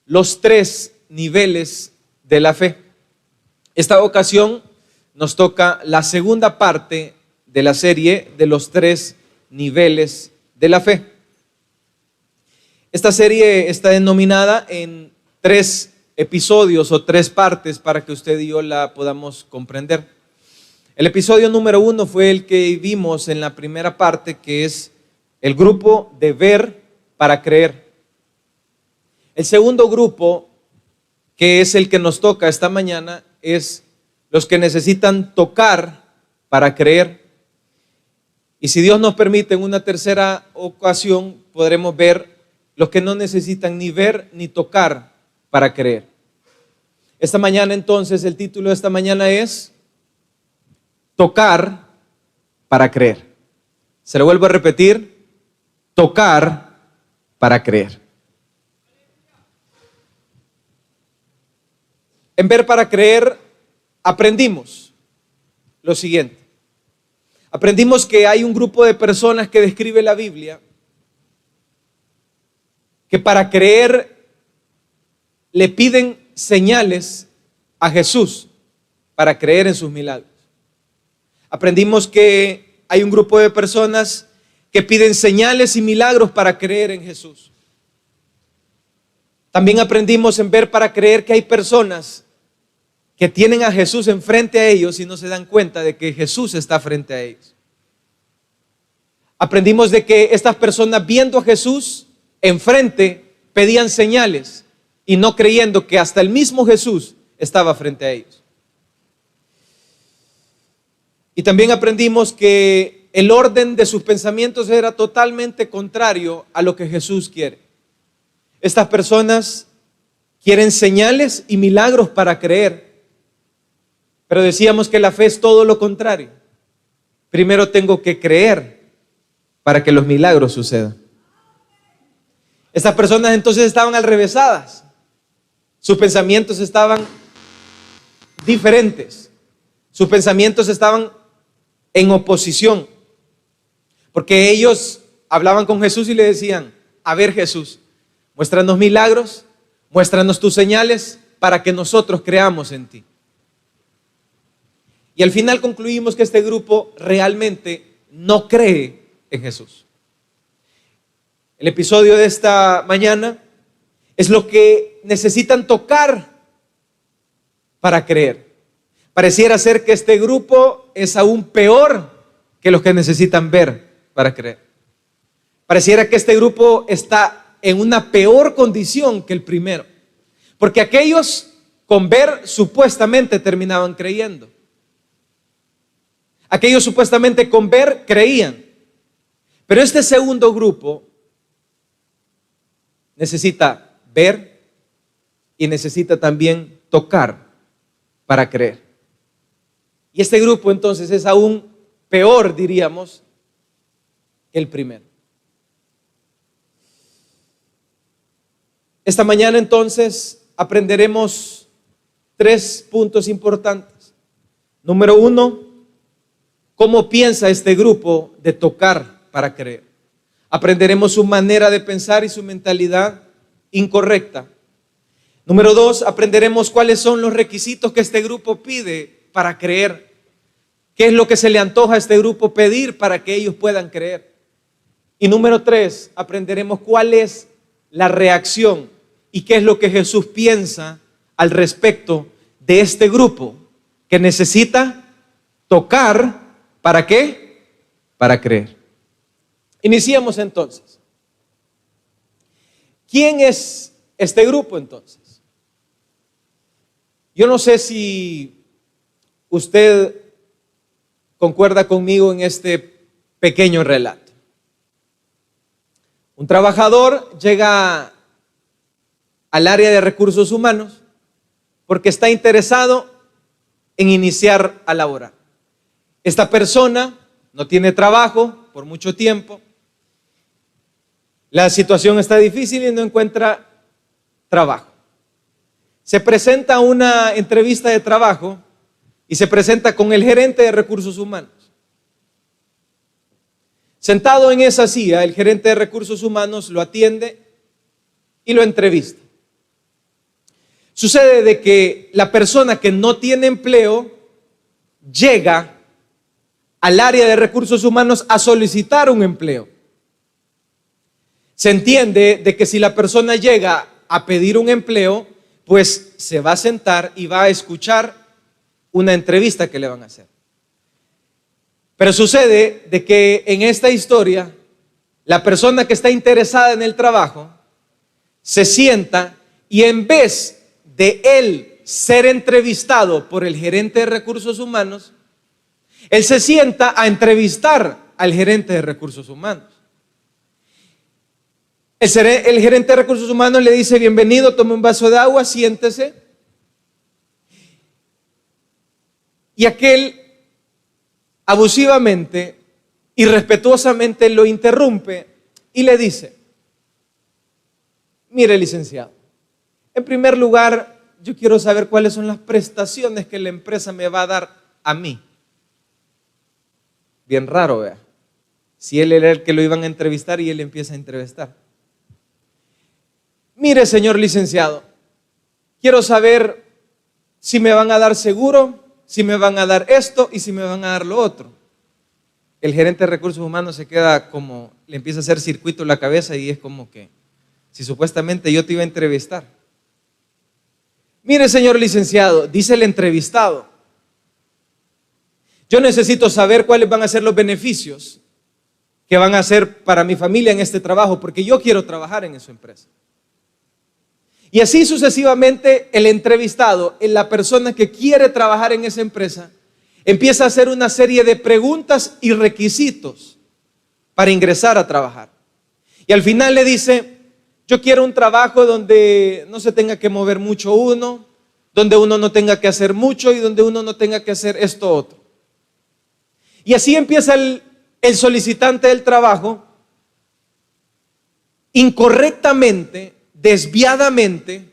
los 3 niveles de la fe. Esta ocasión nos toca la segunda parte de la serie de los 3 niveles de la fe. Esta serie está denominada en 3 episodios o 3 partes para que usted y yo la podamos comprender. El episodio número 1 fue el que vimos en la primera parte, que es el grupo de ver para creer. El segundo grupo, que es el que nos toca esta mañana, es los que necesitan tocar para creer. Y si Dios nos permite, en una tercera ocasión podremos ver los que no necesitan ni ver ni tocar para creer. Esta mañana entonces, el título de esta mañana es Tocar para creer. Se lo vuelvo a repetir, tocar para creer. En ver para creer aprendimos lo siguiente. Aprendimos que hay un grupo de personas que describe la Biblia que para creer le piden señales a Jesús para creer en sus milagros. Aprendimos que hay un grupo de personas que piden señales y milagros para creer en Jesús. También aprendimos en ver para creer que hay personas que tienen a Jesús enfrente a ellos y no se dan cuenta de que Jesús está frente a ellos. Aprendimos de que estas personas, viendo a Jesús enfrente, pedían señales y no creyendo que hasta el mismo Jesús estaba frente a ellos. Y también aprendimos que el orden de sus pensamientos era totalmente contrario a lo que Jesús quiere. Estas personas quieren señales y milagros para creer, pero decíamos que la fe es todo lo contrario. Primero tengo que creer para que los milagros sucedan. Estas personas entonces estaban alrevesadas. Sus pensamientos estaban diferentes. Sus pensamientos estaban en oposición. Porque ellos hablaban con Jesús y le decían: a ver, Jesús, muéstranos milagros, muéstranos tus señales para que nosotros creamos en ti. Y al final concluimos que este grupo realmente no cree en Jesús. El episodio de esta mañana es lo que necesitan tocar para creer. Pareciera ser que este grupo es aún peor que los que necesitan ver para creer. Pareciera que este grupo está en una peor condición que el primero, porque aquellos con ver supuestamente terminaban creyendo. Aquellos supuestamente con ver creían, pero este segundo grupo necesita ver y necesita también tocar para creer. Y este grupo entonces es aún peor, diríamos, que el primero. Esta mañana entonces aprenderemos 3 puntos importantes. Número 1, ¿cómo piensa este grupo de tocar para creer? Aprenderemos su manera de pensar y su mentalidad incorrecta. Número 2, aprenderemos cuáles son los requisitos que este grupo pide para creer. ¿Qué es lo que se le antoja a este grupo pedir para que ellos puedan creer? Y número 3, aprenderemos cuál es la reacción y qué es lo que Jesús piensa al respecto de este grupo que necesita tocar, ¿para qué? Para creer. Iniciemos entonces. ¿Quién es este grupo entonces? Yo no sé si usted concuerda conmigo en este pequeño relato. Un trabajador llega al área de recursos humanos porque está interesado en iniciar a laborar. Esta persona no tiene trabajo por mucho tiempo. La situación está difícil y no encuentra trabajo. Se presenta a una entrevista de trabajo y se presenta con el gerente de recursos humanos. Sentado en esa silla, el gerente de recursos humanos lo atiende y lo entrevista. Sucede de que la persona que no tiene empleo llega al área de recursos humanos a solicitar un empleo. Se entiende de que si la persona llega a pedir un empleo, pues se va a sentar y va a escuchar una entrevista que le van a hacer. Pero sucede de que en esta historia, la persona que está interesada en el trabajo se sienta y en vez de él ser entrevistado por el gerente de recursos humanos, él se sienta a entrevistar al gerente de recursos humanos. El gerente de recursos humanos le dice: bienvenido, tome un vaso de agua, siéntese. Y aquel abusivamente, irrespetuosamente lo interrumpe y le dice: mire, licenciado, en primer lugar, yo quiero saber cuáles son las prestaciones que la empresa me va a dar a mí. Bien raro, vea. Si él era el que lo iban a entrevistar y él empieza a entrevistar. Mire, señor licenciado, quiero saber si me van a dar seguro, si me van a dar esto y si me van a dar lo otro. El gerente de recursos humanos se queda como, le empieza a hacer circuito en la cabeza y es como que, si supuestamente yo te iba a entrevistar. Mire, señor licenciado, dice el entrevistado, yo necesito saber cuáles van a ser los beneficios que van a hacer para mi familia en este trabajo, porque yo quiero trabajar en su empresa. Y así sucesivamente el entrevistado, la persona que quiere trabajar en esa empresa, empieza a hacer una serie de preguntas y requisitos para ingresar a trabajar. Y al final le dice: yo quiero un trabajo donde no se tenga que mover mucho uno, donde uno no tenga que hacer mucho y donde uno no tenga que hacer esto otro. Y así empieza el solicitante del trabajo, incorrectamente, desviadamente,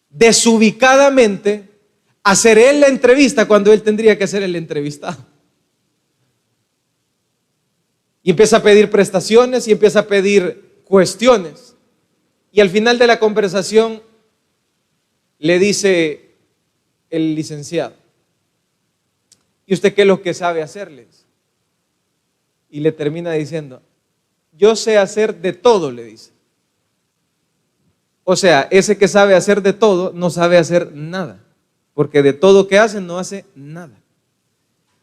desubicadamente, hacer él la entrevista cuando él tendría que hacer el entrevistado. Y empieza a pedir prestaciones y empieza a pedir cuestiones. Y al final de la conversación le dice el licenciado: ¿y usted qué es lo que sabe hacerles? Y le termina diciendo: yo sé hacer de todo, le dice. O sea, ese que sabe hacer de todo no sabe hacer nada, porque de todo que hace no hace nada.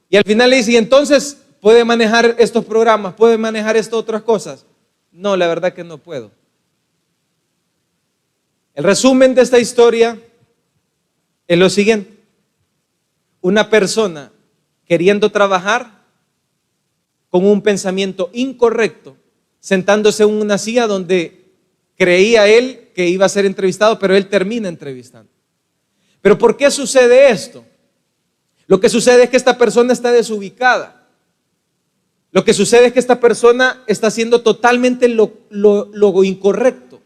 Y al final le dice: ¿y entonces puede manejar estos programas? ¿Puede manejar estas otras cosas? No, la verdad que no puedo. El resumen de esta historia es lo siguiente: una persona queriendo trabajar con un pensamiento incorrecto, sentándose en una silla donde creía él que iba a ser entrevistado, pero él termina entrevistando. ¿Pero por qué sucede esto? Lo que sucede es que esta persona está desubicada. Lo que sucede es que esta persona está haciendo totalmente lo incorrecto.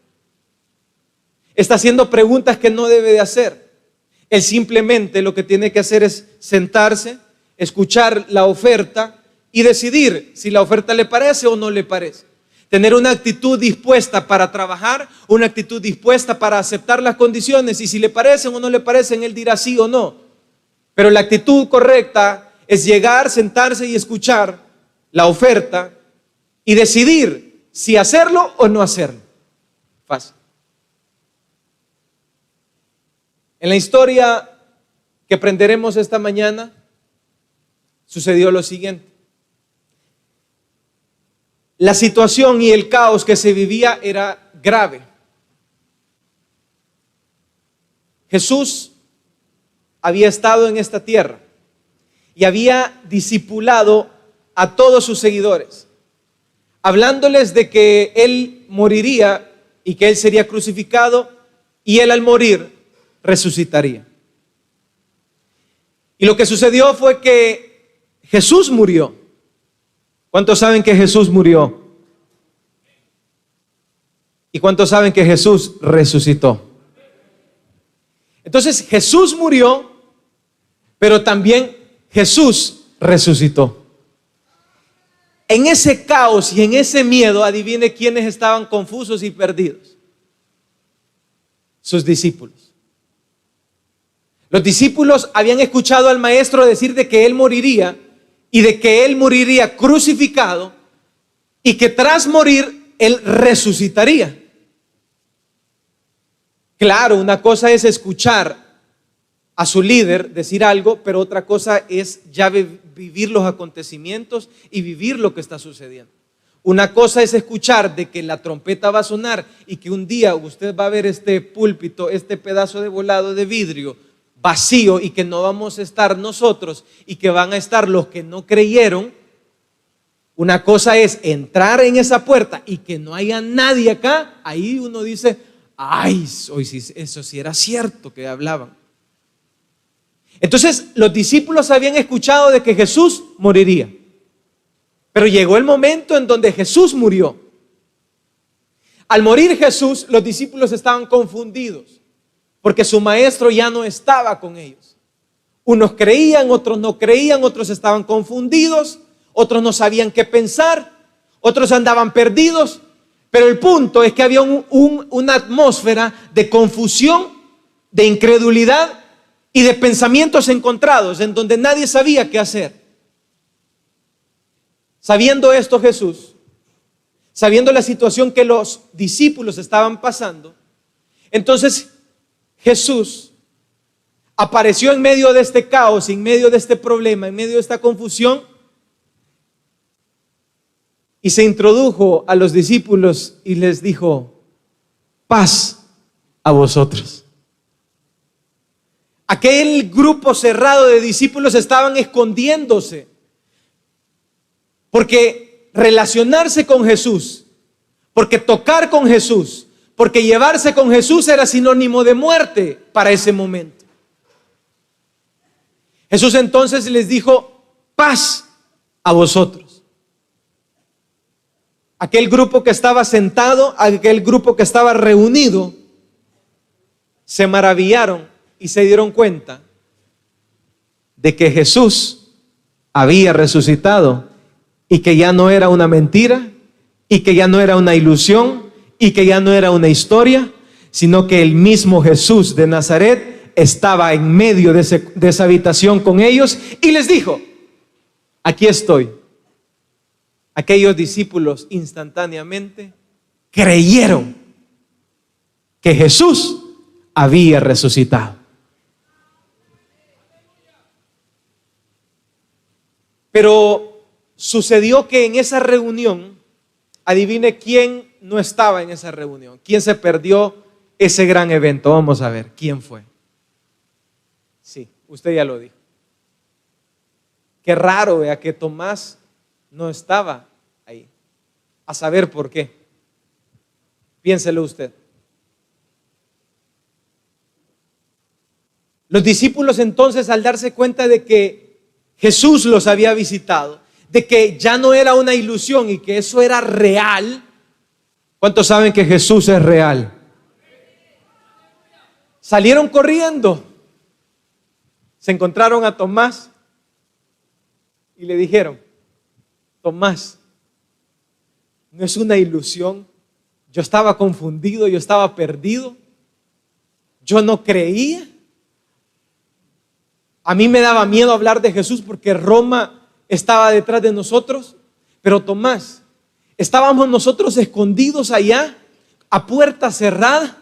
Está haciendo preguntas que no debe de hacer. Él simplemente lo que tiene que hacer es sentarse, escuchar la oferta y decidir si la oferta le parece o no le parece. Tener una actitud dispuesta para trabajar, una actitud dispuesta para aceptar las condiciones, y si le parecen o no le parecen, él dirá sí o no. Pero la actitud correcta es llegar, sentarse y escuchar la oferta y decidir si hacerlo o no hacerlo. Fácil. En la historia que aprenderemos esta mañana sucedió lo siguiente. La situación y el caos que se vivía era grave. Jesús había estado en esta tierra y había discipulado a todos sus seguidores, hablándoles de que Él moriría y que Él sería crucificado y Él al morir resucitaría. Y lo que sucedió fue que Jesús murió. ¿Cuántos saben que Jesús murió? ¿Y cuántos saben que Jesús resucitó? Entonces Jesús murió, pero también Jesús resucitó. En ese caos y en ese miedo, adivine quiénes estaban confusos y perdidos. Sus discípulos. Los discípulos habían escuchado al maestro decir de que él moriría y de que él moriría crucificado y que tras morir él resucitaría. Claro, una cosa es escuchar a su líder decir algo, pero otra cosa es ya vivir los acontecimientos y vivir lo que está sucediendo. Una cosa es escuchar de que la trompeta va a sonar y que un día usted va a ver este púlpito, este pedazo de volado de vidrio vacío y que no vamos a estar nosotros y que van a estar los que no creyeron. Una cosa es entrar en esa puerta y que no haya nadie acá. Ahí uno dice, ay, hoy sí, eso sí era cierto que hablaban. Entonces los discípulos habían escuchado de que Jesús moriría, pero llegó el momento en donde Jesús murió. Al morir Jesús, los discípulos estaban confundidos porque su maestro ya no estaba con ellos. Unos creían, otros no creían, otros estaban confundidos, otros no sabían qué pensar, otros andaban perdidos. Pero el punto es que había una atmósfera de confusión, de incredulidad y de pensamientos encontrados en donde nadie sabía qué hacer. Sabiendo esto Jesús, sabiendo la situación que los discípulos estaban pasando, entonces Jesús apareció en medio de este caos, en medio de este problema, en medio de esta confusión, y se introdujo a los discípulos y les dijo: paz a vosotros. Aquel grupo cerrado de discípulos estaban escondiéndose, porque relacionarse con Jesús, porque tocar con Jesús, porque llevarse con Jesús era sinónimo de muerte para ese momento. Jesús entonces les dijo: paz a vosotros. Aquel grupo que estaba sentado, aquel grupo que estaba reunido, se maravillaron y se dieron cuenta de que Jesús había resucitado y que ya no era una mentira y que ya no era una ilusión y que ya no era una historia, sino que el mismo Jesús de Nazaret estaba en medio de esa habitación con ellos y les dijo: aquí estoy. Aquellos discípulos instantáneamente creyeron que Jesús había resucitado. Pero sucedió que en esa reunión, adivine quién no estaba en esa reunión, quién se perdió ese gran evento. Vamos a ver quién fue. Sí, usted ya lo dijo. Qué raro, vea, que Tomás no estaba ahí. A saber por qué. Piénselo usted. Los discípulos entonces, al darse cuenta de que Jesús los había visitado, de que ya no era una ilusión y que eso era real. ¿Cuántos saben que Jesús es real? Salieron corriendo, se encontraron a Tomás y le dijeron: Tomás, no es una ilusión. Yo estaba confundido, yo estaba perdido, yo no creía. A mí me daba miedo hablar de Jesús porque Roma estaba detrás de nosotros. Pero Tomás, estábamos nosotros escondidos allá, a puerta cerrada,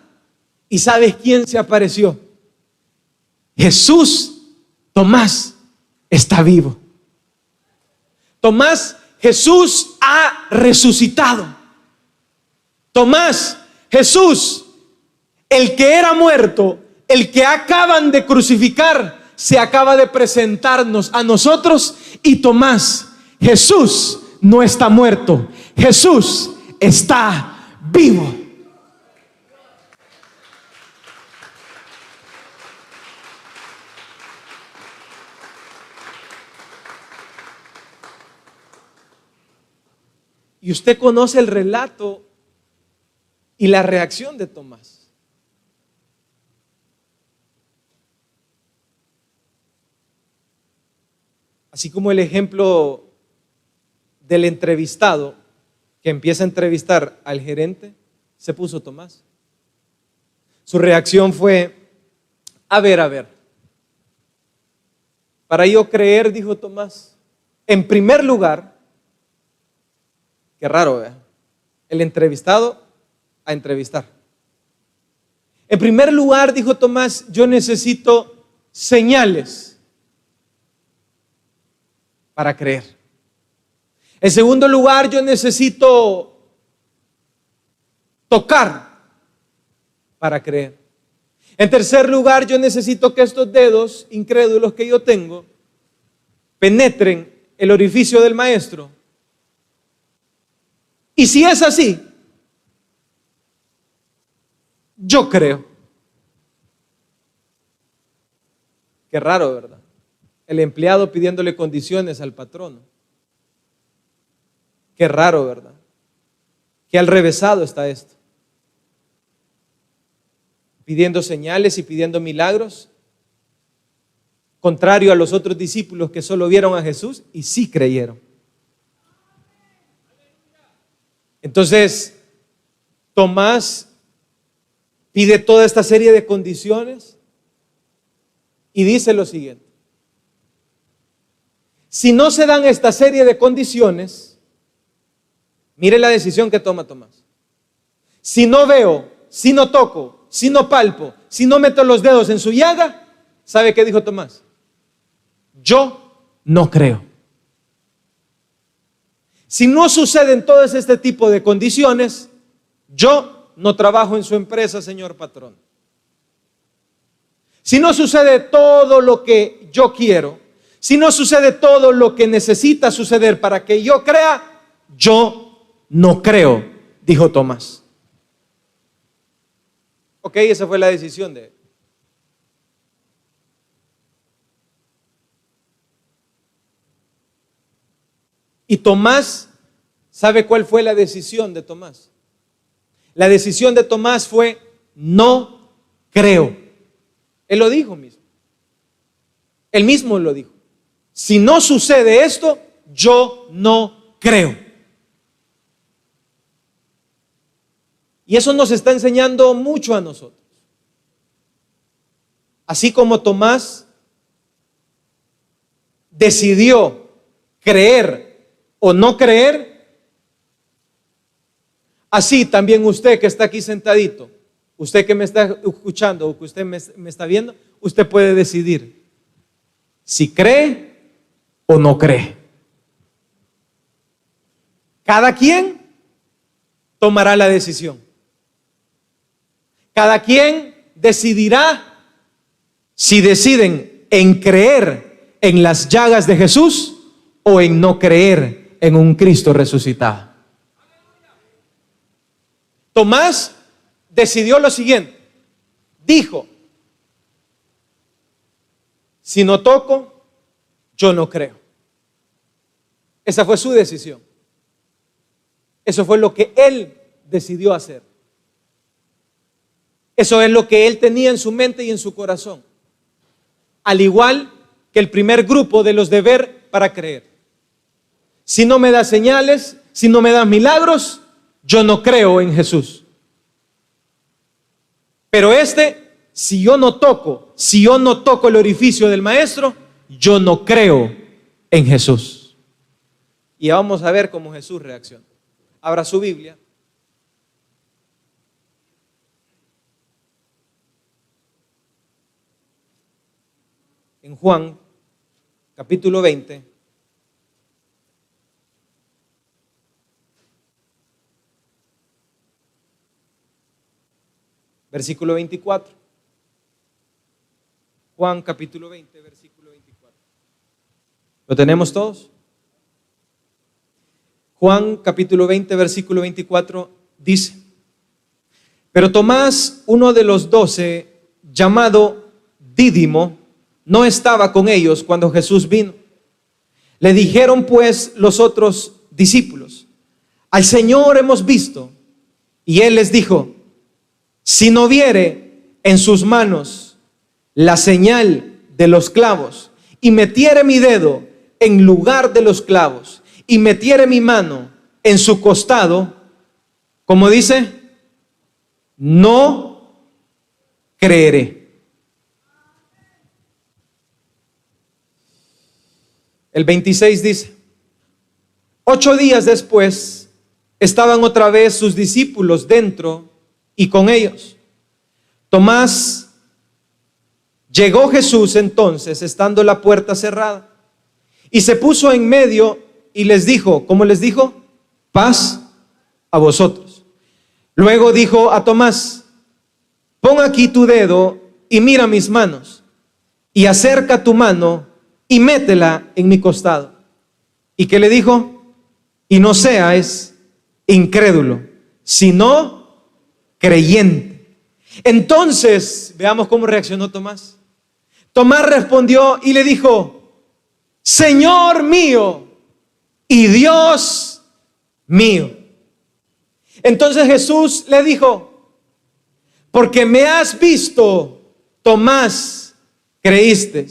y ¿sabes quién se apareció? Jesús. Tomás está vivo. Tomás, Jesús ha resucitado. Tomás, Jesús, el que era muerto, el que acaban de crucificar, se acaba de presentarnos a nosotros. Y Tomás, Jesús no está muerto, Jesús está vivo. Y usted conoce el relato y la reacción de Tomás. Así como el ejemplo del entrevistado que empieza a entrevistar al gerente, se puso Tomás. Su reacción fue: a ver, Para yo creer, dijo Tomás, en primer lugar, qué raro, ¿eh? El entrevistado a entrevistar. En primer lugar, dijo Tomás, yo necesito señales para creer. En segundo lugar, yo necesito tocar para creer. En tercer lugar, yo necesito que estos dedos incrédulos que yo tengo penetren el orificio del maestro. Y si es así, yo creo. Qué raro, ¿verdad? El empleado pidiéndole condiciones al patrono. Qué raro, ¿verdad? Qué al revésado está esto. Pidiendo señales y pidiendo milagros, contrario a los otros discípulos que solo vieron a Jesús y sí creyeron. Entonces, Tomás pide toda esta serie de condiciones y dice lo siguiente: si no se dan esta serie de condiciones, mire la decisión que toma Tomás. Si no veo, si no toco, si no palpo, si no meto los dedos en su llaga, ¿sabe qué dijo Tomás? Yo no creo. Si no suceden todos este tipo de condiciones, yo no trabajo en su empresa, señor patrón. Si no sucede todo lo que yo quiero, si no sucede todo lo que necesita suceder para que yo crea, yo no creo, dijo Tomás. Ok, esa fue la decisión de él. Y Tomás, ¿sabe cuál fue la decisión de Tomás? La decisión de Tomás fue: no creo. Él lo dijo mismo. Él mismo lo dijo. Si no sucede esto, yo no creo. Y eso nos está enseñando mucho a nosotros. Así como Tomás decidió creer o no creer, así también usted que está aquí sentadito, usted que me está escuchando o que usted me está viendo, usted puede decidir si cree o no cree. Cada quien tomará la decisión. Cada quien decidirá si deciden en creer en las llagas de Jesús o en no creer en un Cristo resucitado. Tomás decidió lo siguiente. Dijo: si no toco, yo no creo. Esa fue su decisión. Eso fue lo que él decidió hacer. Eso es lo que él tenía en su mente y en su corazón. Al igual que el primer grupo de los de ver para creer. Si no me das señales, si no me das milagros, yo no creo en Jesús. Pero si yo no toco el orificio del maestro, yo no creo en Jesús. Y vamos a ver cómo Jesús reacciona. Abra su Biblia. En Juan, capítulo 20. Versículo 24. Juan capítulo 20, versículo 24. ¿Lo tenemos todos? Juan capítulo 20, versículo 24 dice: pero Tomás, uno de los 12, llamado Dídimo, no estaba con ellos cuando Jesús vino. Le dijeron pues los otros discípulos: al Señor hemos visto. Y él les dijo: si no viere en sus manos la señal de los clavos, y metiere mi dedo en lugar de los clavos, y metiere mi mano en su costado, como dice, no creeré. El 26 dice: 8 días después estaban otra vez sus discípulos dentro y con ellos Tomás. Llegó Jesús entonces, estando la puerta cerrada, y se puso en medio y les dijo, ¿cómo les dijo? Paz a vosotros. Luego dijo a Tomás: pon aquí tu dedo y mira mis manos, y acerca tu mano y métela en mi costado. ¿Y qué le dijo? Y no seas incrédulo, sino creyente. Entonces, veamos cómo reaccionó Tomás. Tomás respondió y le dijo: Señor mío y Dios mío. Entonces Jesús le dijo: porque me has visto, Tomás, creíste.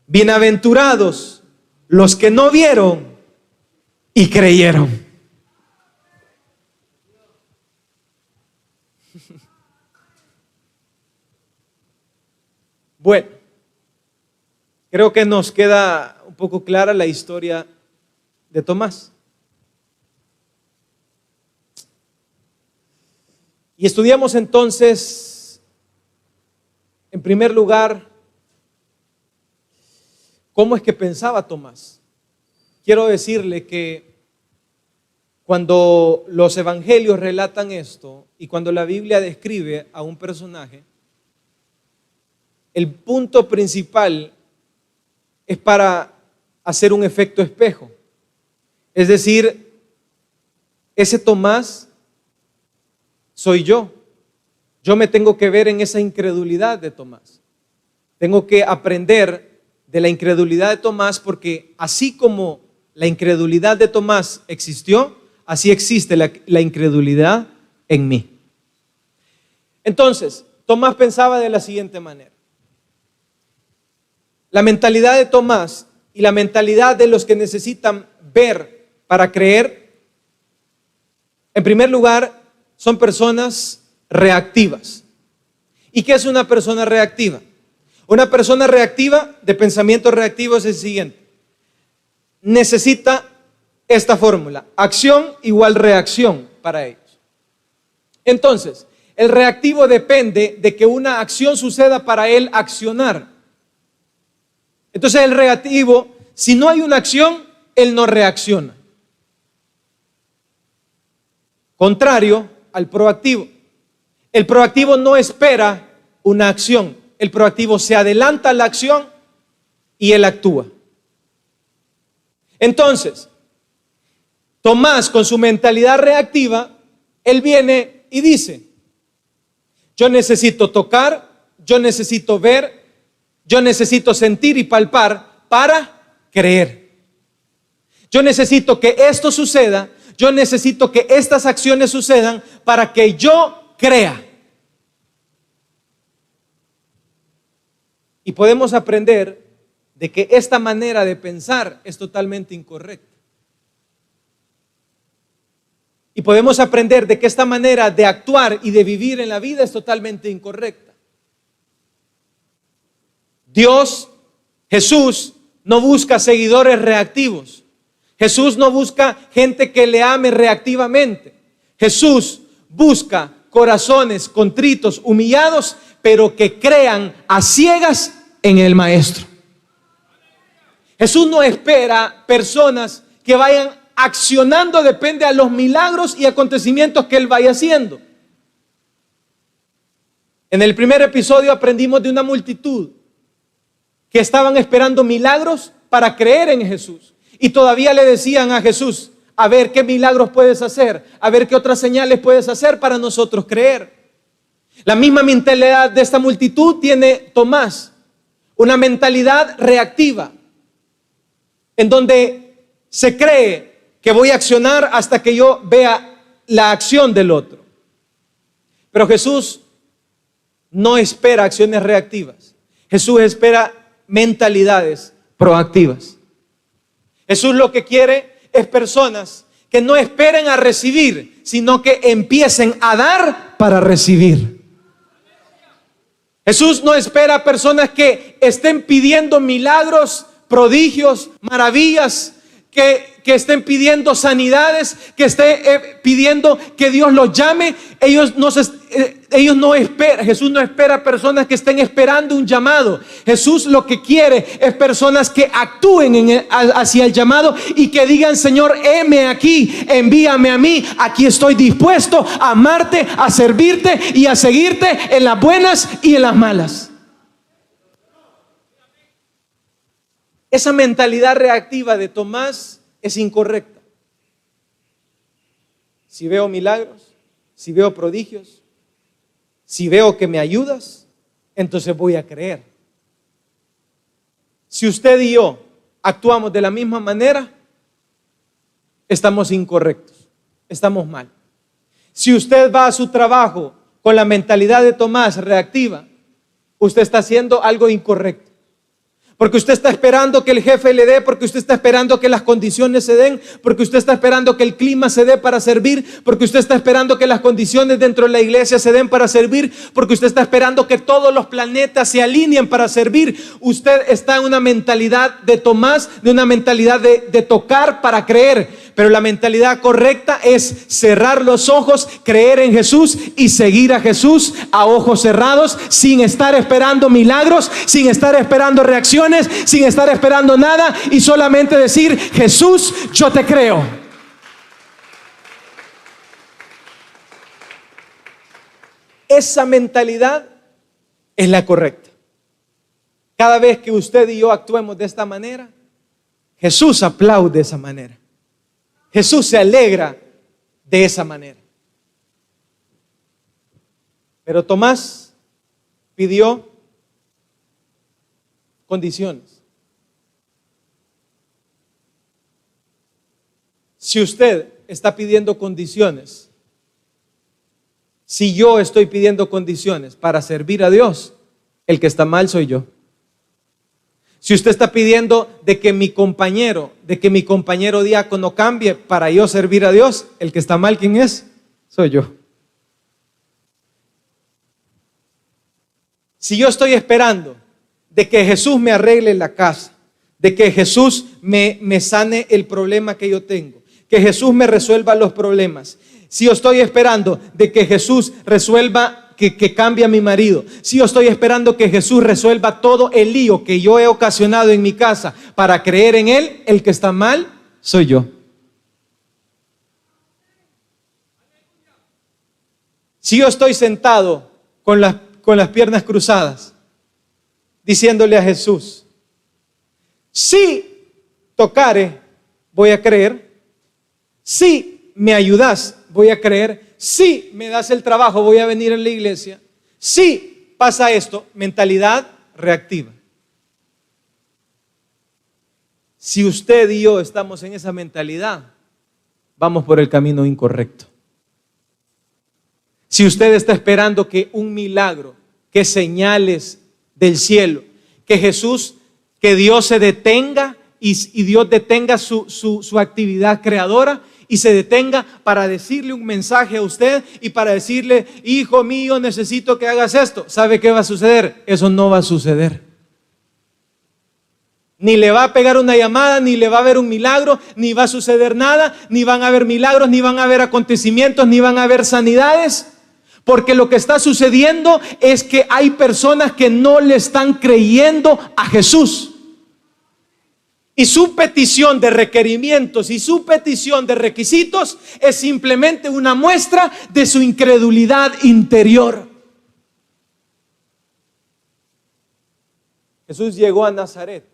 Bienaventurados los que no vieron y creyeron. Bueno, creo que nos queda un poco clara la historia de Tomás. Y estudiamos entonces, en primer lugar, cómo es que pensaba Tomás. Quiero decirle que cuando los evangelios relatan esto y cuando la Biblia describe a un personaje, el punto principal es para hacer un efecto espejo. Es decir, ese Tomás soy yo. Yo me tengo que ver en esa incredulidad de Tomás. Tengo que aprender de la incredulidad de Tomás, porque así como la incredulidad de Tomás existió, así existe la incredulidad en mí. Entonces, Tomás pensaba de la siguiente manera. La mentalidad de Tomás y la mentalidad de los que necesitan ver para creer, en primer lugar, son personas reactivas. ¿Y qué es una persona reactiva? Una persona reactiva, de pensamiento reactivo, es el siguiente. Necesita esta fórmula: acción igual reacción para ellos. Entonces, el reactivo depende de que una acción suceda para él accionar. Entonces el reactivo, si no hay una acción, él no reacciona. Contrario al proactivo. El proactivo no espera una acción. El proactivo se adelanta a la acción y él actúa. Entonces, Tomás, con su mentalidad reactiva, él viene y dice: yo necesito tocar, yo necesito ver, yo necesito sentir y palpar para creer. Yo necesito que esto suceda, yo necesito que estas acciones sucedan para que yo crea. Y podemos aprender de que esta manera de pensar es totalmente incorrecta. Y podemos aprender de que esta manera de actuar y de vivir en la vida es totalmente incorrecta. Dios, Jesús, no busca seguidores reactivos. Jesús no busca gente que le ame reactivamente. Jesús busca corazones contritos, humillados, pero que crean a ciegas en el Maestro. Jesús no espera personas que vayan accionando, depende a los milagros y acontecimientos que Él vaya haciendo. En el primer episodio aprendimos de una multitud que estaban esperando milagros para creer en Jesús. Y todavía le decían a Jesús: a ver qué milagros puedes hacer, a ver qué otras señales puedes hacer para nosotros creer. La misma mentalidad de esta multitud tiene Tomás, una mentalidad reactiva, en donde se cree que voy a accionar hasta que yo vea la acción del otro. Pero Jesús no espera acciones reactivas. Jesús espera mentalidades proactivas. Jesús lo que quiere es personas que no esperen a recibir, sino que empiecen a dar para recibir. Jesús no espera personas que estén pidiendo milagros, prodigios, maravillas, que estén pidiendo sanidades, que estén pidiendo que Dios los llame. Ellos no esperan. Jesús no espera personas que estén esperando un llamado. Jesús lo que quiere es personas que actúen hacia el llamado y que digan: Señor, heme aquí, envíame a mí, aquí estoy dispuesto a amarte, a servirte y a seguirte en las buenas y en las malas. Esa mentalidad reactiva de Tomás es incorrecta. Si veo milagros, si veo prodigios, si veo que me ayudas, entonces voy a creer. Si usted y yo actuamos de la misma manera, estamos incorrectos, estamos mal. Si usted va a su trabajo con la mentalidad de Tomás reactiva, usted está haciendo algo incorrecto. Porque usted está esperando que el jefe le dé, porque usted está esperando que las condiciones se den, porque usted está esperando que el clima se dé para servir, porque usted está esperando que las condiciones dentro de la iglesia se den para servir, porque usted está esperando que todos los planetas se alineen para servir. Usted está en una mentalidad de Tomás, de una mentalidad de tocar para creer. Pero la mentalidad correcta es cerrar los ojos, creer en Jesús y seguir a Jesús a ojos cerrados, sin estar esperando milagros, sin estar esperando reacciones, sin estar esperando nada, y solamente decir: Jesús, yo te creo. Esa mentalidad es la correcta. Cada vez que usted y yo actuemos de esta manera, Jesús aplaude de esa manera. Jesús se alegra de esa manera. Pero Tomás pidió condiciones. Si usted está pidiendo condiciones, si yo estoy pidiendo condiciones para servir a Dios, el que está mal soy yo. Si usted está pidiendo de que mi compañero diácono cambie para yo servir a Dios, el que está mal, ¿quién es? Soy yo. Si yo estoy esperando de que Jesús me arregle la casa, de que Jesús me sane el problema que yo tengo, que Jesús me resuelva los problemas, si yo estoy esperando de que Jesús resuelva que cambie a mi marido, si yo estoy esperando que Jesús resuelva todo el lío que yo he ocasionado en mi casa para creer en Él, el que está mal soy yo. Si yo estoy sentado con las piernas cruzadas, diciéndole a Jesús: si tocare, voy a creer; si me ayudas, voy a creer; si me das el trabajo, voy a venir en la iglesia; si pasa esto, mentalidad reactiva. Si usted y yo estamos en esa mentalidad, vamos por el camino incorrecto. Si usted está esperando que un milagro, que señales del cielo, que Jesús, que Dios se detenga y Dios detenga su actividad creadora y se detenga para decirle un mensaje a usted y para decirle: hijo mío, necesito que hagas esto, ¿sabe qué va a suceder? Eso no va a suceder. Ni le va a pegar una llamada, ni le va a haber un milagro, ni va a suceder nada, ni van a haber milagros, ni van a haber acontecimientos, ni van a haber sanidades. Porque lo que está sucediendo es que hay personas que no le están creyendo a Jesús. Y su petición de requerimientos y su petición de requisitos es simplemente una muestra de su incredulidad interior. Jesús llegó a Nazaret.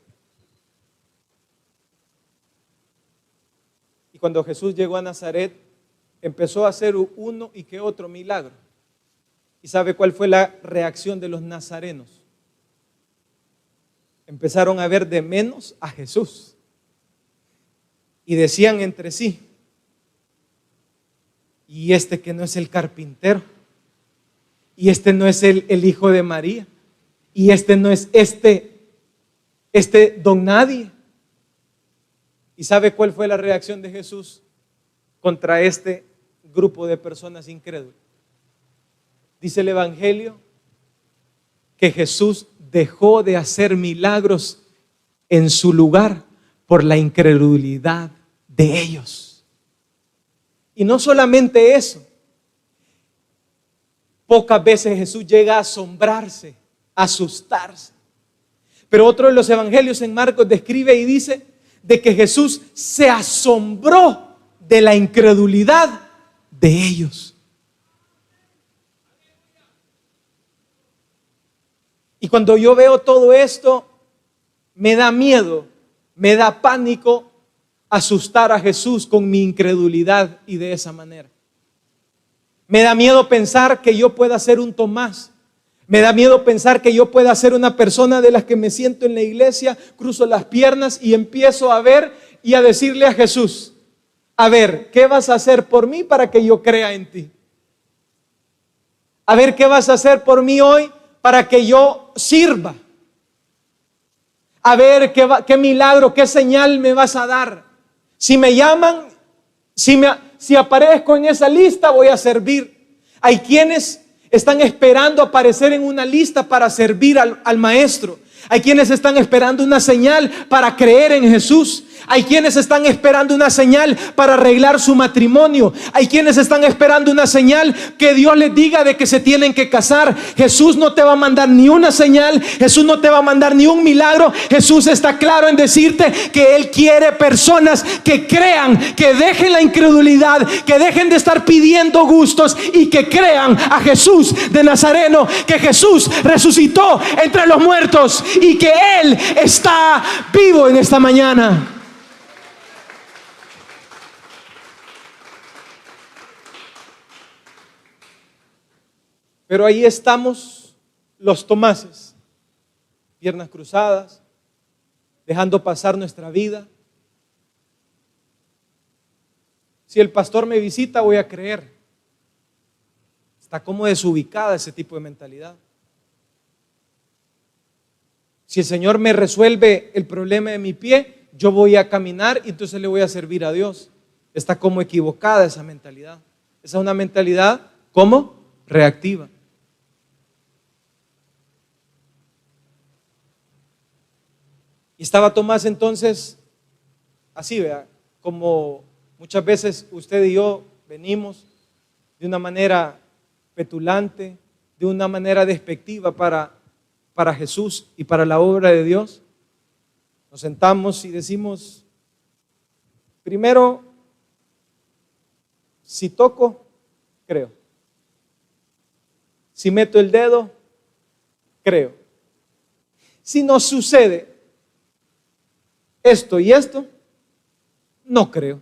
Y cuando Jesús llegó a Nazaret, empezó a hacer uno y que otro milagro. ¿Y sabe cuál fue la reacción de los nazarenos? Empezaron a ver de menos a Jesús y decían entre sí: y este que no es el carpintero, y este no es el hijo de María, y este no es este don nadie. ¿Y sabe cuál fue la reacción de Jesús contra este grupo de personas incrédulas? Dice el Evangelio que Jesús dejó de hacer milagros en su lugar por la incredulidad de ellos. Y no solamente eso, pocas veces Jesús llega a asombrarse, a asustarse. Pero otro de los evangelios en Marcos describe y dice de que Jesús se asombró de la incredulidad de ellos. Y cuando yo veo todo esto, me da miedo, me da pánico asustar a Jesús con mi incredulidad y de esa manera. Me da miedo pensar que yo pueda ser un Tomás. Me da miedo pensar que yo pueda ser una persona de las que me siento en la iglesia, cruzo las piernas y empiezo a ver y a decirle a Jesús: a ver, ¿qué vas a hacer por mí para que yo crea en ti? A ver, ¿qué vas a hacer por mí hoy para que yo sirva? A ver, ¿qué milagro, qué señal me vas a dar? Si me llaman, si aparezco en esa lista, voy a servir. Hay quienes están esperando aparecer en una lista para servir al maestro. Hay quienes están esperando una señal para creer en Jesús. Hay quienes están esperando una señal para arreglar su matrimonio. Hay quienes están esperando una señal que Dios les diga de que se tienen que casar. Jesús no te va a mandar ni una señal. Jesús no te va a mandar ni un milagro. Jesús está claro en decirte que Él quiere personas que crean, que dejen la incredulidad, que dejen de estar pidiendo gustos y que crean a Jesús de Nazareno, que Jesús resucitó entre los muertos y que Él está vivo en esta mañana. Pero ahí estamos los Tomases, piernas cruzadas, dejando pasar nuestra vida. Si el pastor me visita, voy a creer. Está como desubicada ese tipo de mentalidad. Si el Señor me resuelve el problema de mi pie, yo voy a caminar y entonces le voy a servir a Dios. Está como equivocada esa mentalidad. Esa es una mentalidad como reactiva. Y estaba Tomás entonces así, vea, como muchas veces usted y yo venimos de una manera petulante, de una manera despectiva para Jesús y para la obra de Dios. Nos sentamos y decimos: primero, si toco, creo. Si meto el dedo, creo. Si no sucede esto y esto, no creo.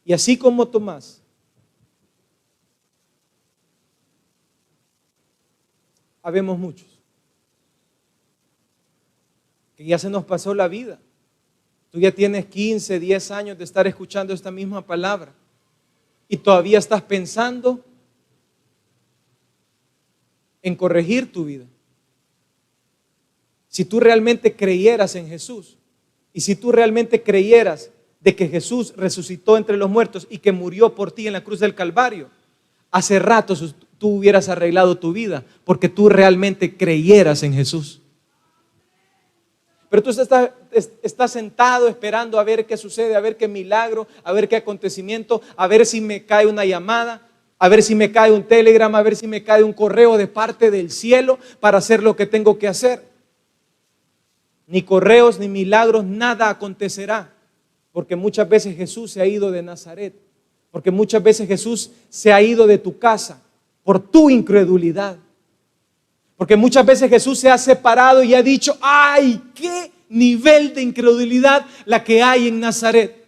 Y así como Tomás, habemos muchos que ya se nos pasó la vida. Tú ya tienes 15, 10 años de estar escuchando esta misma palabra y todavía estás pensando en corregir tu vida. Si tú realmente creyeras en Jesús y si tú realmente creyeras de que Jesús resucitó entre los muertos y que murió por ti en la cruz del Calvario, hace rato tú hubieras arreglado tu vida porque tú realmente creyeras en Jesús. Pero tú estás sentado esperando a ver qué sucede, a ver qué milagro, a ver qué acontecimiento, a ver si me cae una llamada, a ver si me cae un telegrama, a ver si me cae un correo de parte del cielo para hacer lo que tengo que hacer. Ni correos, ni milagros, nada acontecerá. Porque muchas veces Jesús se ha ido de Nazaret. Porque muchas veces Jesús se ha ido de tu casa por tu incredulidad. Porque muchas veces Jesús se ha separado y ha dicho: ¡ay, qué nivel de incredulidad la que hay en Nazaret!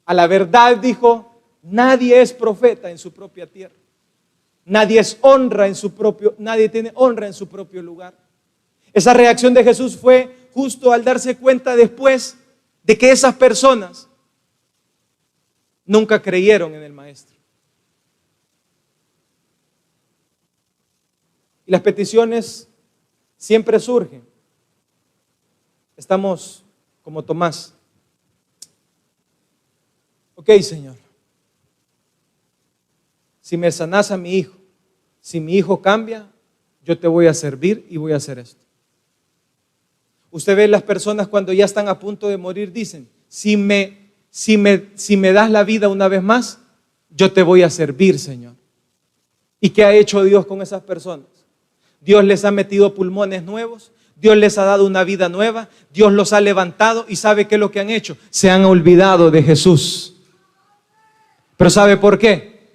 A la verdad dijo: nadie es profeta en su propia tierra. Nadie tiene honra en su propio lugar. Esa reacción de Jesús fue justo al darse cuenta después de que esas personas nunca creyeron en el Maestro. Y las peticiones siempre surgen. Estamos como Tomás. Ok, Señor. Si me sanas a mi hijo, si mi hijo cambia, yo te voy a servir y voy a hacer esto. Usted ve las personas cuando ya están a punto de morir, dicen, si me das la vida una vez más, yo te voy a servir, Señor. ¿Y qué ha hecho Dios con esas personas? Dios les ha metido pulmones nuevos, Dios les ha dado una vida nueva, Dios los ha levantado y ¿sabe qué es lo que han hecho? Se han olvidado de Jesús. ¿Pero sabe por qué?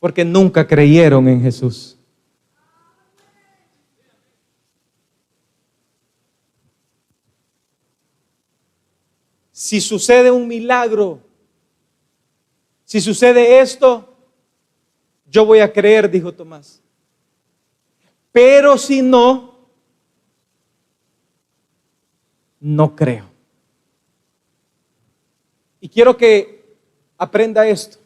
Porque nunca creyeron en Jesús. Si sucede un milagro, si sucede esto, yo voy a creer, dijo Tomás. Pero si no, no creo. Y quiero que aprenda esto.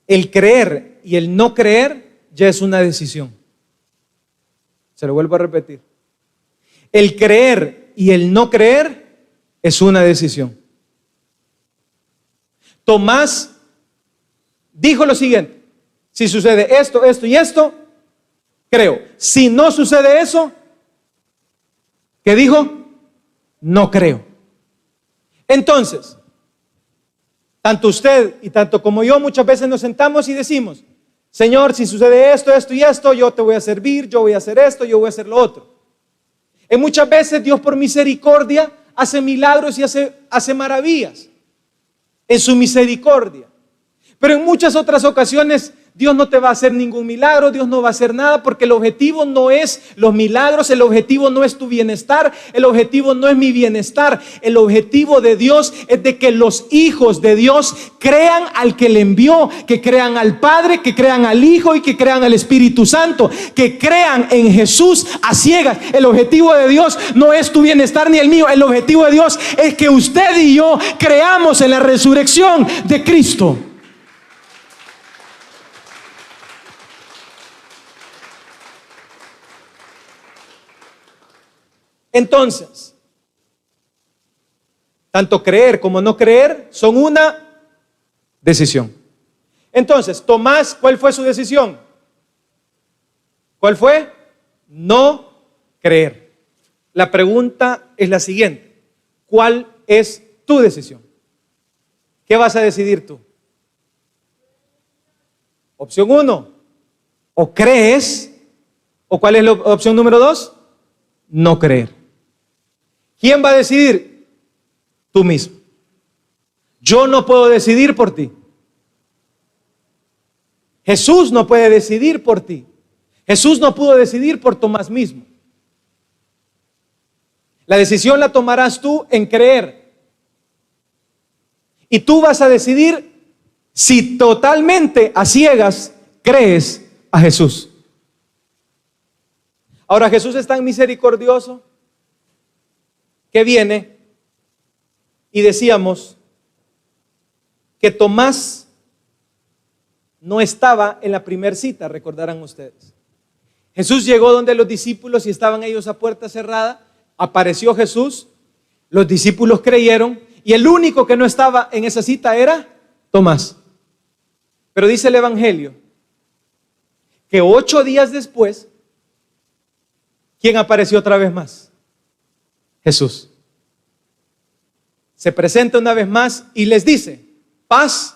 El creer y el no creer ya es una decisión. Se lo vuelvo a repetir. El creer y el no creer es una decisión. Tomás dijo lo siguiente: si sucede esto, esto y esto, creo. Si no sucede eso, ¿qué dijo? No creo. Entonces, tanto usted y tanto como yo muchas veces nos sentamos y decimos: Señor, si sucede esto, esto y esto, yo te voy a servir, yo voy a hacer esto, yo voy a hacer lo otro. Y muchas veces Dios por misericordia hace milagros y hace maravillas en su misericordia. Pero en muchas otras ocasiones Dios no te va a hacer ningún milagro, Dios no va a hacer nada, porque el objetivo no es los milagros, el objetivo no es tu bienestar, el objetivo no es mi bienestar. El objetivo de Dios es de que los hijos de Dios crean al que le envió, que crean al Padre, que crean al Hijo y que crean al Espíritu Santo, que crean en Jesús a ciegas. El objetivo de Dios no es tu bienestar ni el mío, el objetivo de Dios es que usted y yo creamos en la resurrección de Cristo. Entonces, tanto creer como no creer son una decisión. Entonces, Tomás, ¿cuál fue su decisión? ¿Cuál fue? No creer. La pregunta es la siguiente: ¿cuál es tu decisión? ¿Qué vas a decidir tú? Opción 1, o crees, o ¿cuál es la opción número 2? No creer. ¿Quién va a decidir? Tú mismo. Yo no puedo decidir por ti. Jesús no puede decidir por ti. Jesús no pudo decidir por Tomás mismo. La decisión la tomarás tú en creer. Y tú vas a decidir si totalmente a ciegas crees a Jesús. Ahora, Jesús es tan misericordioso que viene y decíamos que Tomás no estaba en la primera cita, recordarán ustedes. Jesús llegó donde los discípulos y estaban ellos a puerta cerrada, apareció Jesús, los discípulos creyeron y el único que no estaba en esa cita era Tomás. Pero dice el Evangelio que 8 días después, ¿quién apareció otra vez más? Jesús. Se presenta una vez más y les dice: paz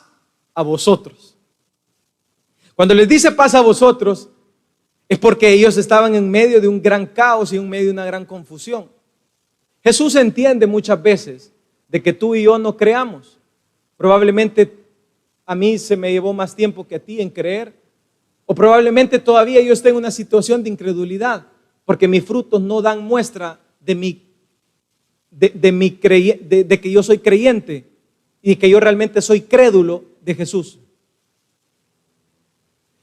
a vosotros. Cuando les dice paz a vosotros, es porque ellos estaban en medio de un gran caos y en medio de una gran confusión. Jesús entiende muchas veces de que tú y yo no creamos. Probablemente a mí se me llevó más tiempo que a ti en creer, o probablemente todavía yo esté en una situación de incredulidad, porque mis frutos no dan muestra de que yo soy creyente y que yo realmente soy crédulo de Jesús.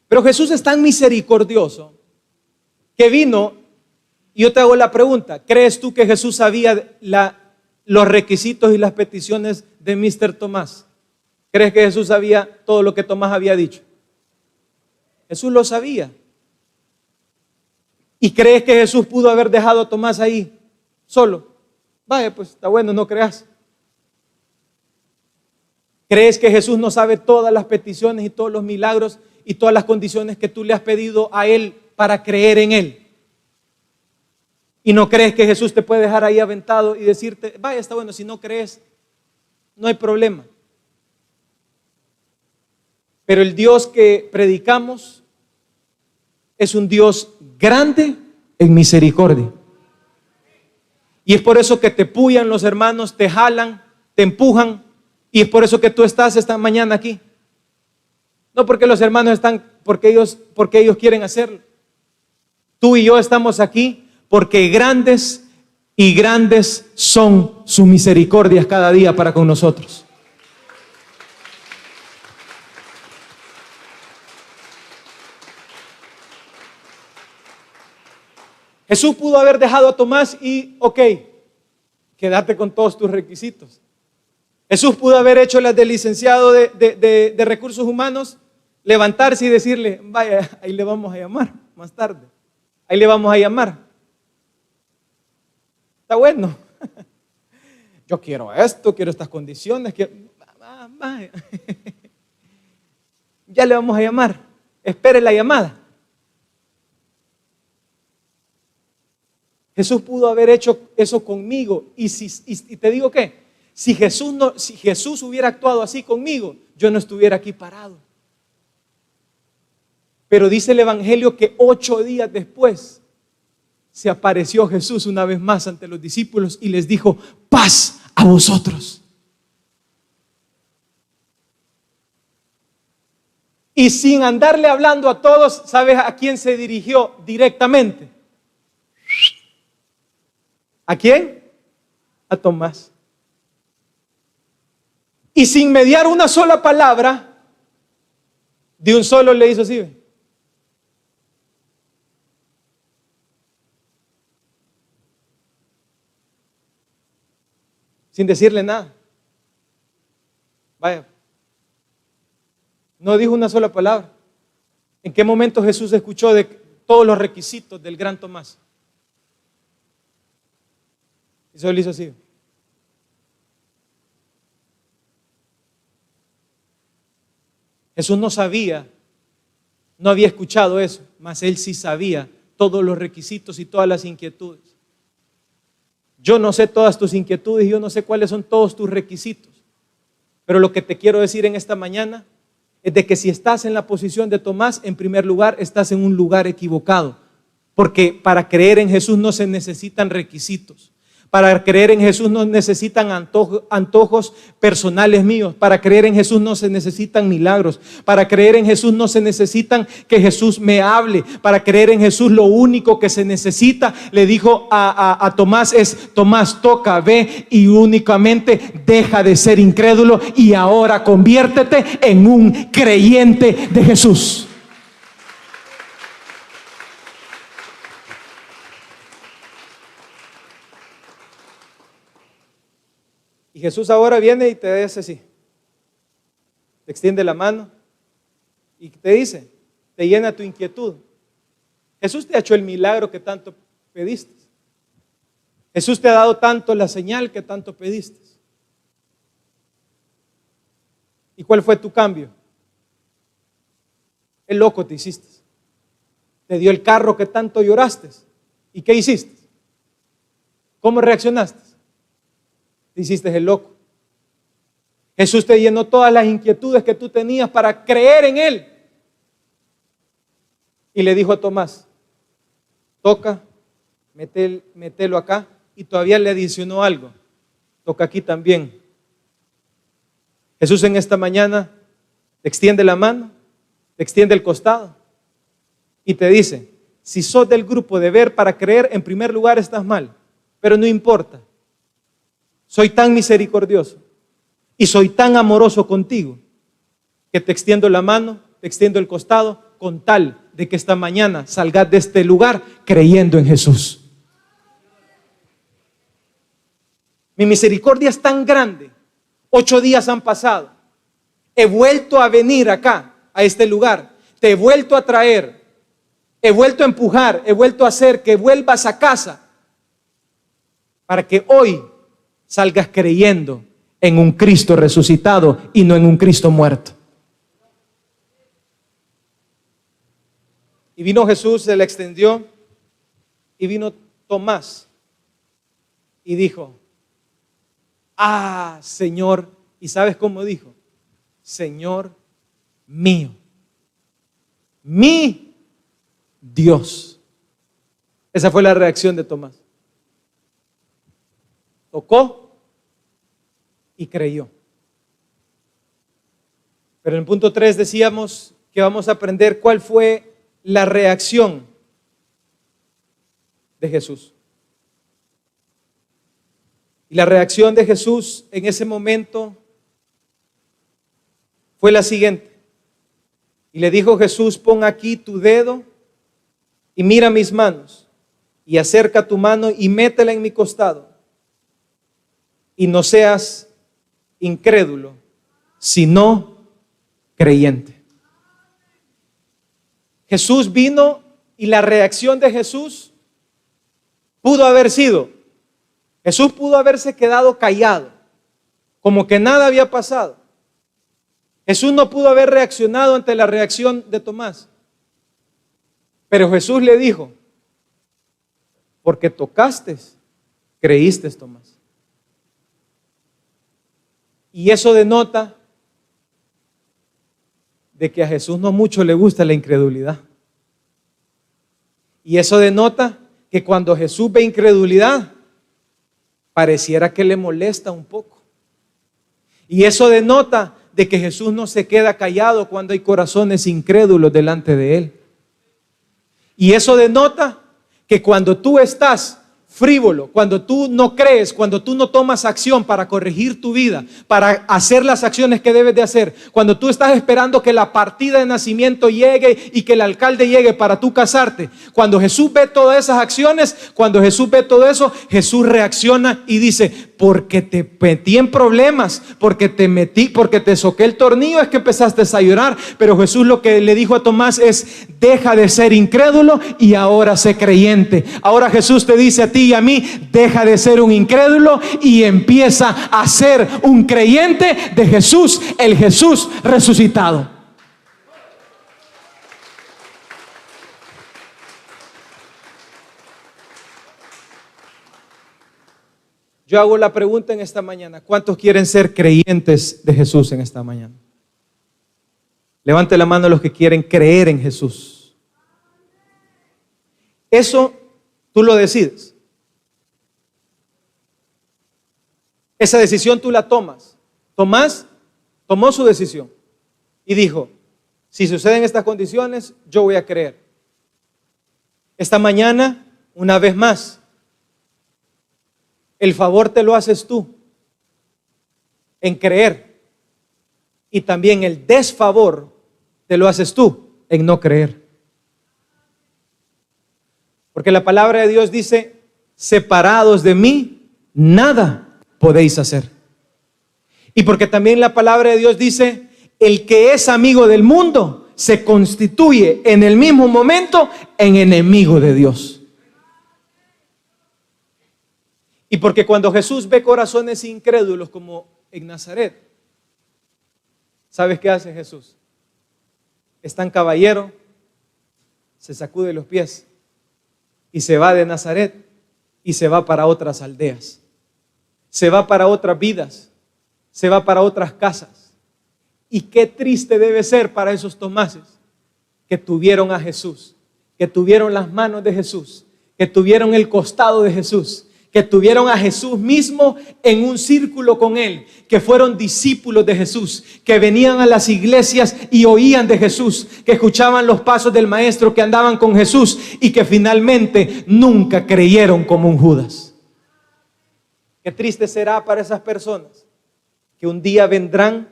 Pero Jesús es tan misericordioso que vino, y yo te hago la pregunta: ¿crees tú que Jesús sabía los requisitos y las peticiones de Mr. Tomás? ¿Crees que Jesús sabía todo lo que Tomás había dicho? Jesús lo sabía. ¿Y crees que Jesús pudo haber dejado a Tomás ahí solo? Vaya, pues está bueno, no creas. ¿Crees que Jesús no sabe todas las peticiones y todos los milagros y todas las condiciones que tú le has pedido a Él para creer en Él. Y no crees que Jesús te puede dejar ahí aventado y decirte, vaya, está bueno, si no crees, no hay problema. Pero el Dios que predicamos es un Dios grande en misericordia. Y es por eso que te puyan los hermanos, te jalan, te empujan. Y es por eso que tú estás esta mañana aquí. No porque los hermanos están, porque ellos quieren hacerlo. Tú y yo estamos aquí porque grandes y grandes son sus misericordias cada día para con nosotros. Jesús pudo haber dejado a Tomás y, ok, quédate con todos tus requisitos. Jesús pudo haber hecho las del licenciado de recursos humanos, levantarse y decirle, vaya, ahí le vamos a llamar más tarde. Ahí le vamos a llamar. Está bueno. Yo quiero esto, quiero estas condiciones. Vaya. Ya le vamos a llamar. Espere la llamada. Jesús pudo haber hecho eso conmigo. Y te digo que si Jesús hubiera actuado así conmigo, yo no estuviera aquí parado. Pero dice el Evangelio que 8 días después se apareció Jesús una vez más ante los discípulos y les dijo, paz a vosotros. Y sin andarle hablando a todos, ¿sabes a quién se dirigió directamente? ¿A quién? A Tomás. Y sin mediar una sola palabra, de un solo le hizo así. Sin decirle nada. Vaya. No dijo una sola palabra. ¿En qué momento Jesús escuchó de todos los requisitos del gran Tomás? Y solo hizo así. Jesús no sabía, no había escuchado eso, mas él sí sabía todos los requisitos y todas las inquietudes. Yo no sé todas tus inquietudes, yo no sé cuáles son todos tus requisitos, pero lo que te quiero decir en esta mañana es de que si estás en la posición de Tomás, en primer lugar, estás en un lugar equivocado, porque para creer en Jesús no se necesitan requisitos. Para creer en Jesús no necesitan antojos personales míos. Para creer en Jesús no se necesitan milagros. Para creer en Jesús no se necesitan que Jesús me hable. Para creer en Jesús lo único que se necesita, le dijo a Tomás, es: Tomás, toca, ve y únicamente deja de ser incrédulo y ahora conviértete en un creyente de Jesús. Y Jesús ahora viene y te dice así, te extiende la mano y te dice, te llena tu inquietud. Jesús te ha hecho el milagro que tanto pediste. Jesús te ha dado tanto la señal que tanto pediste. ¿Y cuál fue tu cambio? El loco te hiciste. Te dio el carro que tanto lloraste. ¿Y qué hiciste? ¿Cómo reaccionaste? Te hiciste el loco. Jesús te llenó todas las inquietudes que tú tenías para creer en Él. Y le dijo a Tomás, toca, mételo acá. Y todavía le adicionó algo, toca aquí también. Jesús en esta mañana te extiende la mano, te extiende el costado y te dice, si sos del grupo de ver para creer, en primer lugar estás mal, pero no importa. Soy tan misericordioso y soy tan amoroso contigo que te extiendo la mano, te extiendo el costado con tal de que esta mañana salgas de este lugar creyendo en Jesús. Mi misericordia es tan grande. 8 días han pasado. He vuelto a venir acá, a este lugar. Te he vuelto a traer. He vuelto a empujar. He vuelto a hacer que vuelvas a casa para que hoy salgas creyendo en un Cristo resucitado y no en un Cristo muerto. Y vino Jesús, se le extendió, y vino Tomás y dijo: ah, Señor. ¿Y sabes cómo dijo? Señor mío, mi Dios. Esa fue la reacción de Tomás. Tocó y creyó. Pero en el punto 3 decíamos que vamos a aprender cuál fue la reacción de Jesús. Y la reacción de Jesús en ese momento fue la siguiente. Y le dijo Jesús: pon aquí tu dedo y mira mis manos, y acerca tu mano y métela en mi costado, y no seas incrédulo, sino creyente. Jesús vino y la reacción de Jesús pudo haber sido: Jesús pudo haberse quedado callado, como que nada había pasado. Jesús no pudo haber reaccionado ante la reacción de Tomás. Pero Jesús le dijo: porque tocaste, creíste, Tomás. Y eso denota de que a Jesús no mucho le gusta la incredulidad. Y eso denota que cuando Jesús ve incredulidad, pareciera que le molesta un poco. Y eso denota de que Jesús no se queda callado cuando hay corazones incrédulos delante de Él. Y eso denota que cuando tú estás frívolo, cuando tú no crees, cuando tú no tomas acción para corregir tu vida, para hacer las acciones que debes de hacer, cuando tú estás esperando que la partida de nacimiento llegue y que el alcalde llegue para tú casarte, cuando Jesús ve todas esas acciones, cuando Jesús ve todo eso, Jesús reacciona y dice: porque te metí en problemas, porque te soqué el tornillo, es que empezaste a llorar. Pero Jesús lo que le dijo a Tomás es: deja de ser incrédulo y ahora sé creyente. Ahora Jesús te dice a ti y a mí: deja de ser un incrédulo y empieza a ser un creyente de Jesús, el Jesús resucitado. Yo hago la pregunta en esta mañana: ¿cuántos quieren ser creyentes de Jesús en esta mañana? Levante la mano los que quieren creer en Jesús. Eso tú lo decides. Esa decisión tú la tomas. Tomás tomó su decisión y dijo: si suceden estas condiciones, yo voy a creer. Esta mañana, una vez más, el favor te lo haces tú en creer, y también el desfavor te lo haces tú en no creer. Porque la palabra de Dios dice: separados de mí, nada podéis hacer. Y porque también la palabra de Dios dice: el que es amigo del mundo se constituye en el mismo momento en enemigo de Dios. Y porque cuando Jesús ve corazones incrédulos como en Nazaret, ¿sabes qué hace Jesús? Es tan caballero, se sacude los pies y se va de Nazaret y se va para otras aldeas, se va para otras vidas, se va para otras casas. Y qué triste debe ser para esos Tomases que tuvieron a Jesús, que tuvieron las manos de Jesús, que tuvieron el costado de Jesús, que tuvieron a Jesús mismo en un círculo con Él, que fueron discípulos de Jesús, que venían a las iglesias y oían de Jesús, que escuchaban los pasos del Maestro, que andaban con Jesús y que finalmente nunca creyeron como un Judas. Qué triste será para esas personas que un día vendrán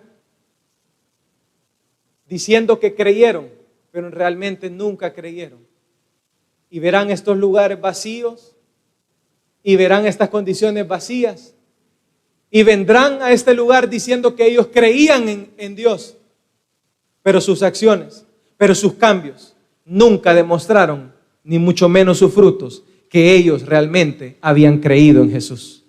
diciendo que creyeron, pero realmente nunca creyeron. Y verán estos lugares vacíos, y verán estas condiciones vacías, y vendrán a este lugar diciendo que ellos creían en Dios, pero sus acciones, pero sus cambios nunca demostraron, ni mucho menos sus frutos, que ellos realmente habían creído en Jesús.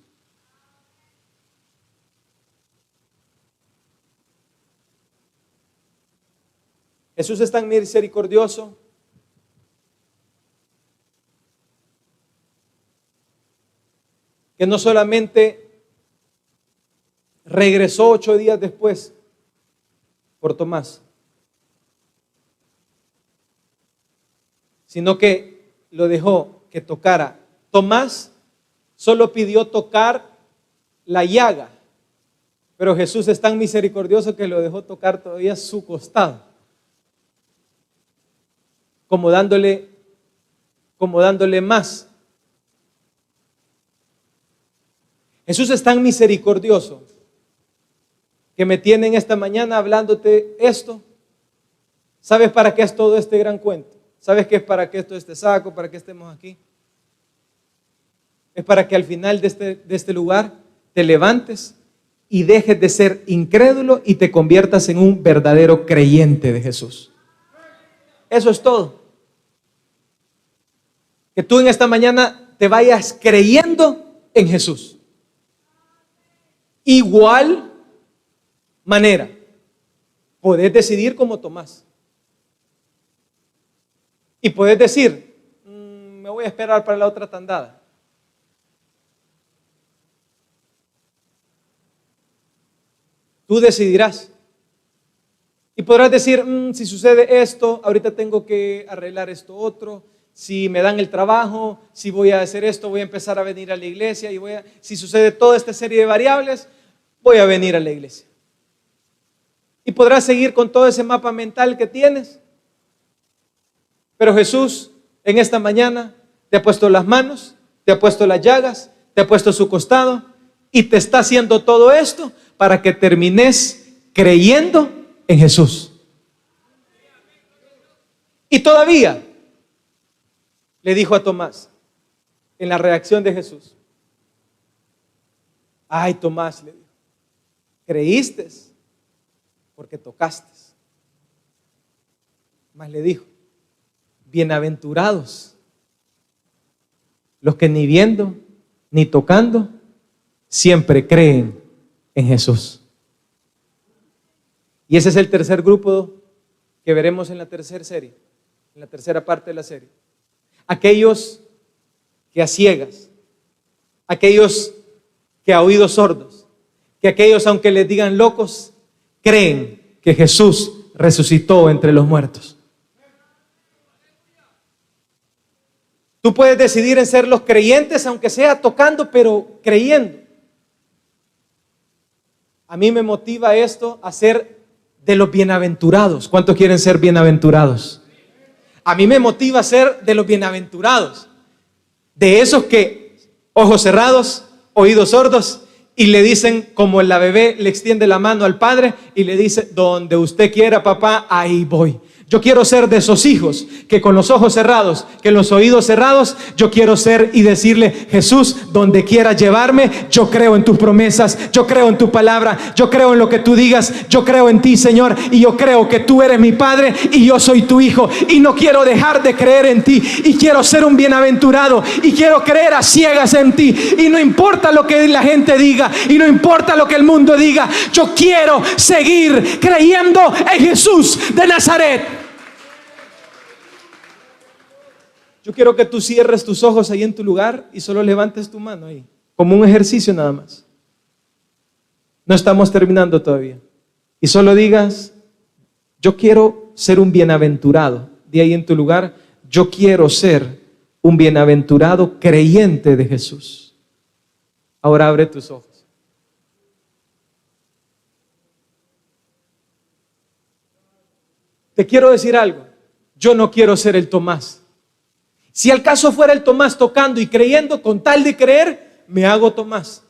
Jesús es tan misericordioso que no solamente regresó 8 días después por Tomás, sino que lo dejó que tocara. Tomás solo pidió tocar la llaga, pero Jesús es tan misericordioso que lo dejó tocar todavía su costado, como dándole más. Jesús es tan misericordioso que me tiene en esta mañana hablándote esto. ¿Sabes para qué es todo este gran cuento? ¿Sabes qué es para qué esto este saco? ¿Para qué estemos aquí? Es para que al final de este lugar te levantes y dejes de ser incrédulo y te conviertas en un verdadero creyente de Jesús. Eso es todo. Que tú en esta mañana te vayas creyendo en Jesús. Igual manera, podés decidir como Tomás. Y podés decir, me voy a esperar para la otra tandada. Tú decidirás. Y podrás decir, si sucede esto, ahorita tengo que arreglar esto otro. Si me dan el trabajo, si voy a hacer esto, voy a empezar a venir a la iglesia. Si sucede toda esta serie de variables, voy a venir a la iglesia. Y podrás seguir con todo ese mapa mental que tienes. Pero Jesús en esta mañana te ha puesto las manos, te ha puesto las llagas, te ha puesto su costado y te está haciendo todo esto para que termines creyendo en Jesús. Y todavía le dijo a Tomás, en la reacción de Jesús, ay Tomás, le dijo, creíste porque tocaste. Mas le dijo, bienaventurados los que ni viendo ni tocando siempre creen en Jesús. Y ese es el tercer grupo que veremos en la tercera serie, en la tercera parte de la serie. Aquellos que a ciegas, aquellos que a oídos sordos, que aquellos aunque les digan locos, creen que Jesús resucitó entre los muertos. Tú puedes decidir en ser los creyentes, aunque sea tocando, pero creyendo. A mí me motiva esto a ser de los bienaventurados. ¿Cuántos quieren ser bienaventurados? A mí me motiva a ser de los bienaventurados. De esos que, ojos cerrados, oídos sordos, y le dicen, como la bebé le extiende la mano al padre y le dice, donde usted quiera, papá, ahí voy. Yo quiero ser de esos hijos que con los ojos cerrados, que los oídos cerrados, yo quiero ser y decirle, Jesús, donde quieras llevarme, yo creo en tus promesas, yo creo en tu palabra, yo creo en lo que tú digas, yo creo en ti, Señor, y yo creo que tú eres mi Padre y yo soy tu hijo, y no quiero dejar de creer en ti, y quiero ser un bienaventurado, y quiero creer a ciegas en ti, y no importa lo que la gente diga, y no importa lo que el mundo diga, yo quiero seguir creyendo en Jesús de Nazaret. Yo quiero que tú cierres tus ojos ahí en tu lugar y solo levantes tu mano ahí, como un ejercicio nada más. No estamos terminando todavía. Y solo digas, yo quiero ser un bienaventurado. De ahí en tu lugar, yo quiero ser un bienaventurado creyente de Jesús. Ahora abre tus ojos. Te quiero decir algo. Yo no quiero ser el Tomás. Si al caso fuera el Tomás tocando y creyendo, con tal de creer, me hago Tomás.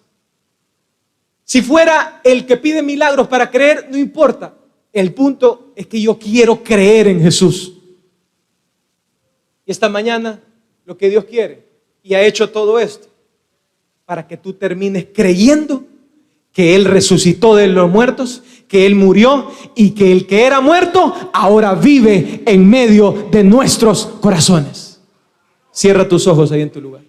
Si fuera el que pide milagros para creer, no importa. El punto es que yo quiero creer en Jesús. Y esta mañana, lo que Dios quiere, y ha hecho todo esto, para que tú termines creyendo que Él resucitó de los muertos, que Él murió y que el que era muerto ahora vive en medio de nuestros corazones. Cierra tus ojos ahí en tu lugar.